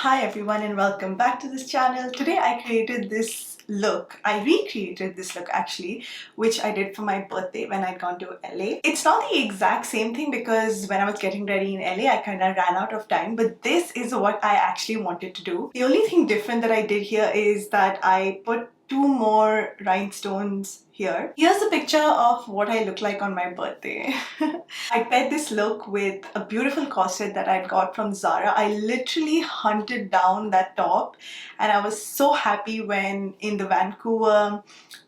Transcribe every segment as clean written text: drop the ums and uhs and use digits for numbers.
Hi everyone and welcome back to this channel. Today I created this look. I recreated this look actually, which I did for my birthday when I'd gone to LA. It's not the exact same thing because when I was getting ready in LA, I kind of ran out of time, but this is what I actually wanted to do. The only thing different that I did here is that I put two more rhinestones here. Here's a picture of what I look like on my birthday. I paired this look with a beautiful corset that I got from Zara. I literally hunted down that top and I was so happy when in the Vancouver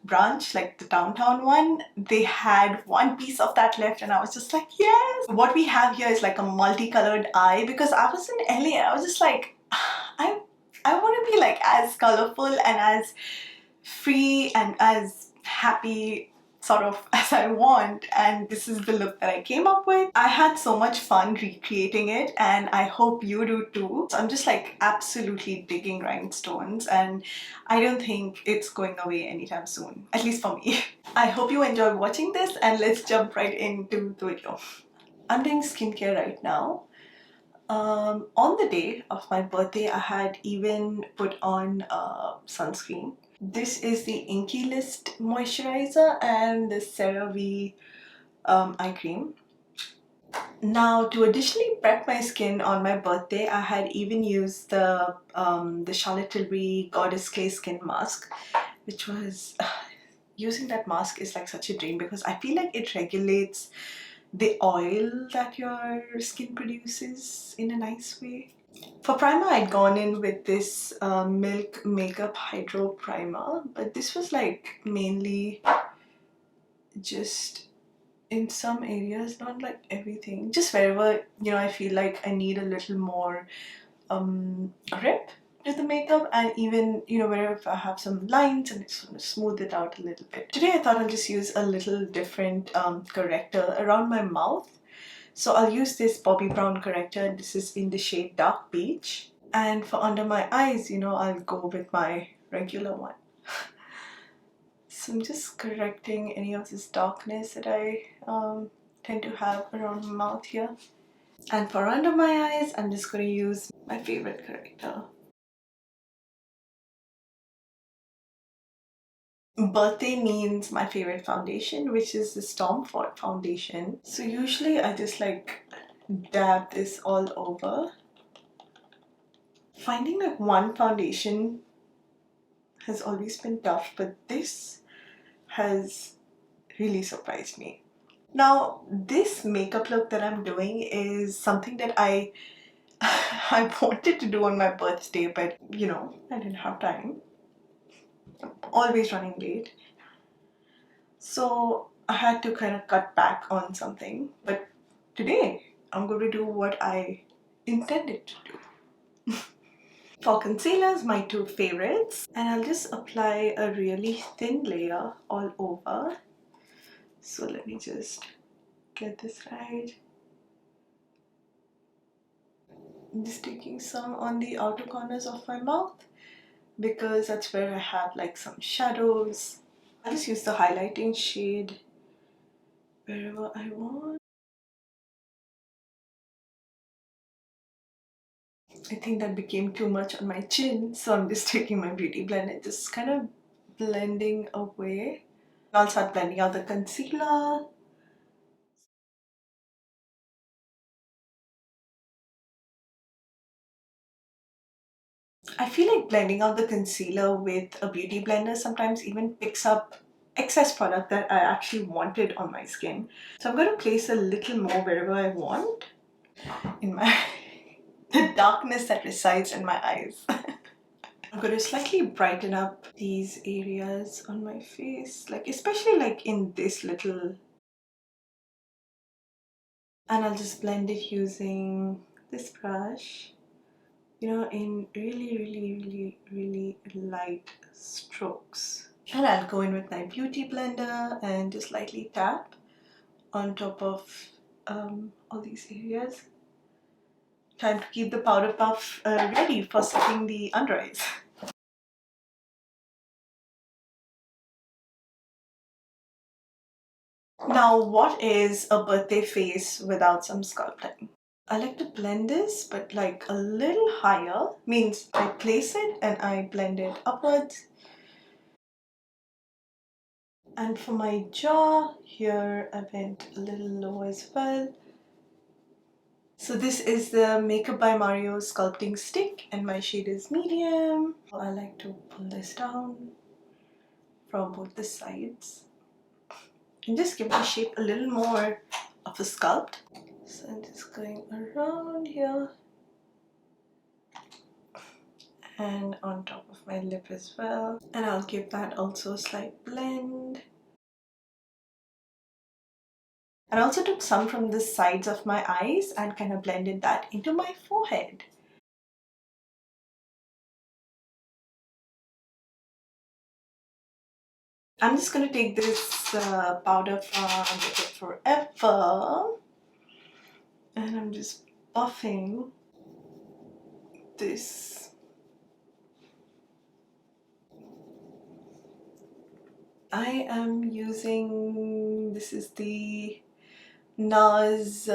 branch, like the downtown one, they had one piece of that left and I was just like, yes! What we have here is like a multicolored eye because I was in LA. I was just like, I want to be like as colorful and as free and as happy sort of as I want, and this is the look that I came up with. I had so much fun recreating it and I hope you do too. So I'm just like absolutely digging rhinestones and I don't think it's going away anytime soon, at least for me. I hope you enjoyed watching this and let's jump right into the video. I'm doing skincare right now. On the day of my birthday, I had even put on sunscreen. This is the INKEY List Moisturizer and the CERA eye cream. Now, to additionally prep my skin on my birthday, I had even used the Charlotte Tilbury Goddess Clay Skin Mask, which was... using that mask is like such a dream because I feel like it regulates the oil that your skin produces in a nice way. For primer, I'd gone in with this Milk Makeup Hydro Primer, but this was like mainly just in some areas, not like everything, just wherever, you know, I feel like I need a little more grip to the makeup, and even, you know, wherever I have some lines and it's going to smooth it out a little bit. Today I thought I'll just use a little different corrector around my mouth. So I'll use this Bobbi Brown corrector and this is in the shade Dark Beige. And for under my eyes, you know, I'll go with my regular one. So I'm just correcting any of this darkness that I tend to have around my mouth here. And for under my eyes, I'm just going to use my favorite corrector. Birthday means my favorite foundation, which is the Storm Ford foundation. So usually I just like dab this all over. Finding like one foundation has always been tough, but this has really surprised me. Now, this makeup look that I'm doing is something that I wanted to do on my birthday, but you know, I didn't have time. I'm always running late. So I had to kind of cut back on something. But today, I'm going to do what I intended to do. For concealers, my two favorites, and I'll just apply a really thin layer all over. So let me just get this right. I'm just taking some on the outer corners of my mouth because that's where I have like some shadows. I'll just use the highlighting shade wherever I want. I think that became too much on my chin, so I'm just taking my beauty blend and just kind of blending away. I'll start blending out the concealer. I feel like blending out the concealer with a beauty blender sometimes even picks up excess product that I actually wanted on my skin. So I'm going to place a little more wherever I want in my the darkness that resides in my eyes. I'm going to slightly brighten up these areas on my face, like especially like in this little, and I'll just blend it using this brush, you know, in really light strokes. And I'll go in with my beauty blender and just lightly tap on top of all these areas. Time to keep the powder puff ready for setting the under eyes. Now, what is a birthday face without some sculpting? I like to blend this, but like a little higher, means I place it and I blend it upwards. And for my jaw, here I went a little low as well. So this is the Makeup by Mario sculpting stick and my shade is medium. I like to pull this down from both the sides and just give the shape a little more of a sculpt. So I'm just going around here and on top of my lip as well, and I'll give that also a slight blend. And I also took some from the sides of my eyes and kind of blended that into my forehead. I'm just going to take this powder from Makeup Forever and I'm just buffing this. I am using, this is the NARS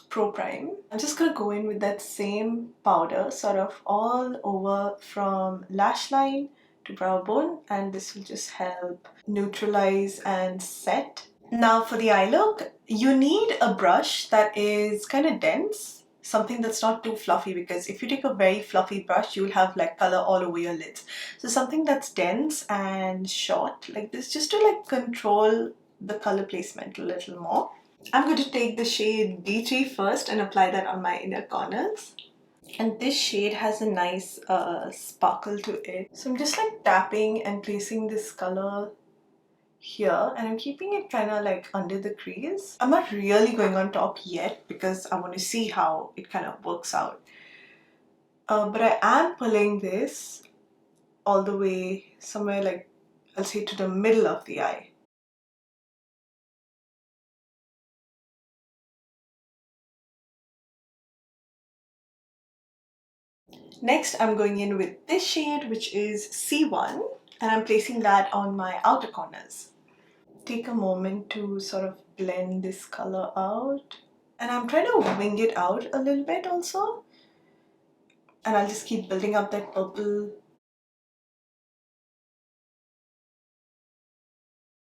Pro Prime. I'm just going to go in with that same powder sort of all over from lash line to brow bone, and this will just help neutralize and set. Now for the eye look, you need a brush that is kind of dense, something that's not too fluffy, because if you take a very fluffy brush, you'll have like color all over your lids. So something that's dense and short like this, just to like control the color placement a little more. I'm going to take the shade D3 first and apply that on my inner corners. And this shade has a nice sparkle to it. So I'm just like tapping and placing this color here, and I'm keeping it kind of like under the crease. I'm not really going on top yet because I want to see how it kind of works out. But I am pulling this all the way somewhere like, I'll say, to the middle of the eye. Next, I'm going in with this shade, which is C1, and I'm placing that on my outer corners. Take a moment to sort of blend this color out, and I'm trying to wing it out a little bit also, and I'll just keep building up that purple.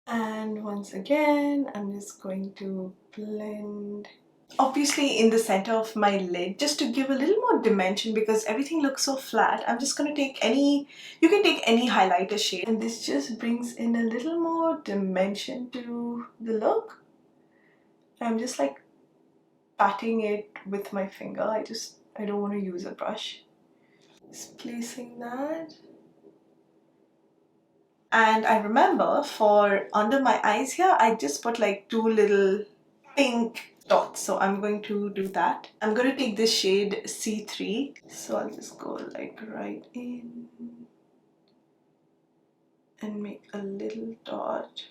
And once again, I'm just going to blend, obviously in the center of my lid, just to give a little more dimension, because everything looks so flat. I'm just going to take any, you can take any highlighter shade, and this just brings in a little more dimension to the look. I'm just like patting it with my finger. I don't want to use a brush. Just placing that. And I remember for under my eyes here, I just put like two little pink dots. So I'm going to do that. I'm going to take this shade C3. So I'll just go like right in and make a little dot.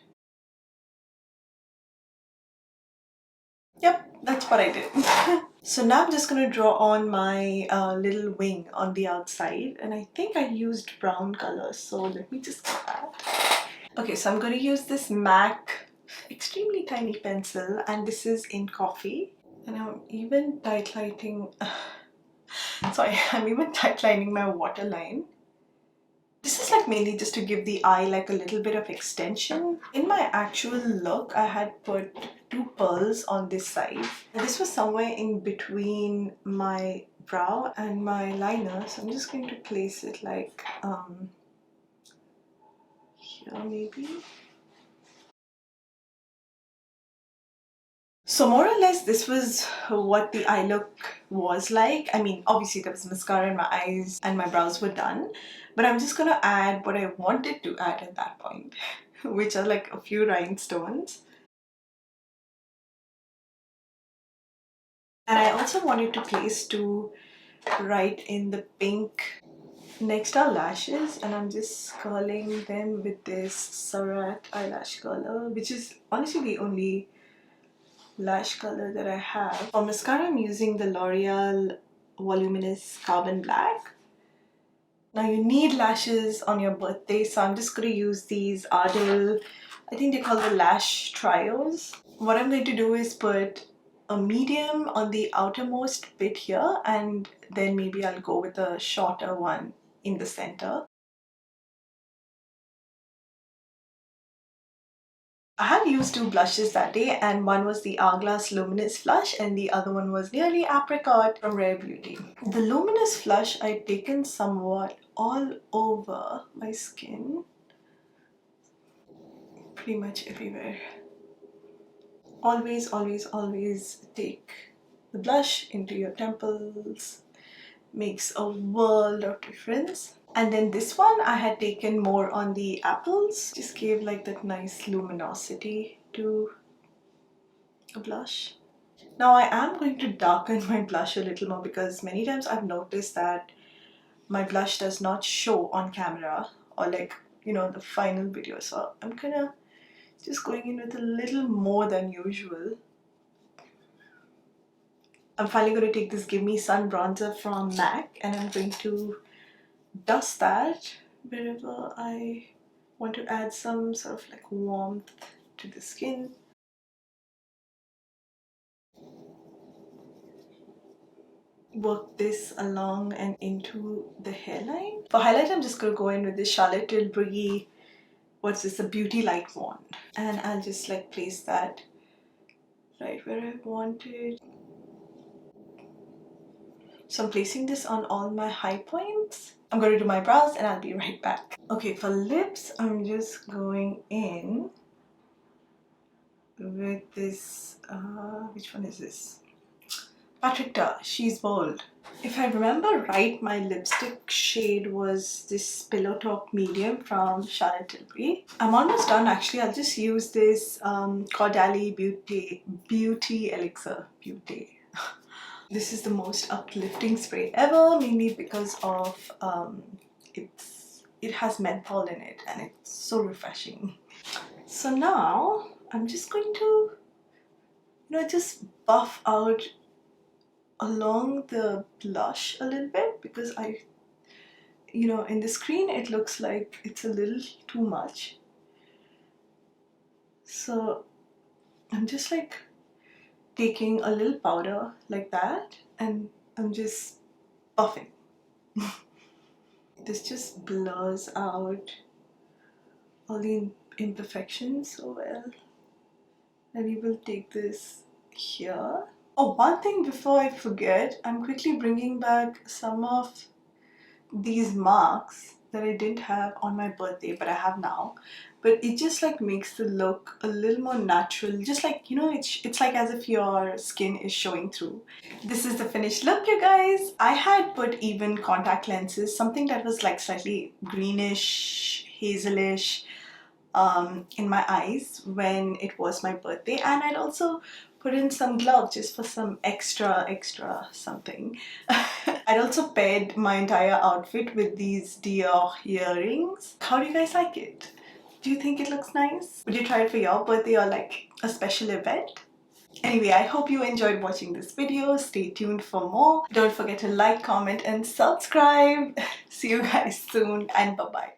Yep, that's what I did. So now I'm just going to draw on my little wing on the outside. And I think I used brown color. So let me just get that. Okay, so I'm going to use this MAC extremely tiny pencil, and this is in coffee, and I'm even tightlining I'm even tightlining my waterline. This is like mainly just to give the eye like a little bit of extension. In my actual look, I had put two pearls on this side, and this was somewhere in between my brow and my liner, so I'm just going to place it like here maybe. So more or less this was what the eye look was like. I mean, obviously there was mascara in my eyes and my brows were done, but I'm just gonna add what I wanted to add at that point, which are like a few rhinestones. And I also wanted to place two right in the pink. Next are lashes, and I'm just curling them with this CERA eyelash curler, which is honestly the only lash color that I have. For mascara, I'm using the L'Oreal Voluminous Carbon Black. Now you need lashes on your birthday, so I'm just going to use these Ardell, I think they call the lash trios. What I'm going to do is put a medium on the outermost bit here, and then maybe I'll go with a shorter one in the center. I had used two blushes that day, and one was the Hourglass Luminous Flush and the other one was Nearly Apricot from Rare Beauty. The Luminous Flush I'd taken somewhat all over my skin, pretty much everywhere. Always, always, always take the blush into your temples. Makes a world of difference. And then this one I had taken more on the apples. Just gave like that nice luminosity to a blush. Now I am going to darken my blush a little more because many times I've noticed that my blush does not show on camera or like, you know, the final video. So I'm gonna just going in with a little more than usual. I'm finally going to take this Give Me Sun bronzer from MAC and I'm going to dust that wherever I want to add some sort of like warmth to the skin. Work this along and into the hairline. For highlight, I'm just going to go in with this Charlotte Tilbury, what's this, a Beauty Light Wand. And I'll just like place that right where I want it. So I'm placing this on all my high points. I'm going to do my brows and I'll be right back. Okay, for lips, I'm just going in with this, which one is this? Patricia, She's Bold. If I remember right, my lipstick shade was this Pillow Talk Medium from Charlotte Tilbury. I'm almost done actually. I'll just use this Caudalie Beauty Elixir Beauty. This is the most uplifting spray ever, mainly because of it has menthol in it and it's so refreshing. So now I'm just going to, you know, just buff out along the blush a little bit because you know, in the screen it looks like it's a little too much. So I'm just like taking a little powder like that and I'm just buffing. This just blurs out all the imperfections so well. And we will take this here. Oh, one thing before I forget, I'm quickly bringing back some of these marks that I didn't have on my birthday but I have now, but it just like makes the look a little more natural, just like, you know, it's like as if your skin is showing through. This is the finished look, you guys. I had put even contact lenses, something that was like slightly greenish, hazelish in my eyes when it was my birthday, and I'd also put in some gloves just for some extra something. I'd also paired my entire outfit with these Dior earrings. How do you guys like it? Do you think it looks nice? Would you try it for your birthday or like a special event? Anyway, I hope you enjoyed watching this video. Stay tuned for more. Don't forget to like, comment and subscribe. See you guys soon and bye-bye.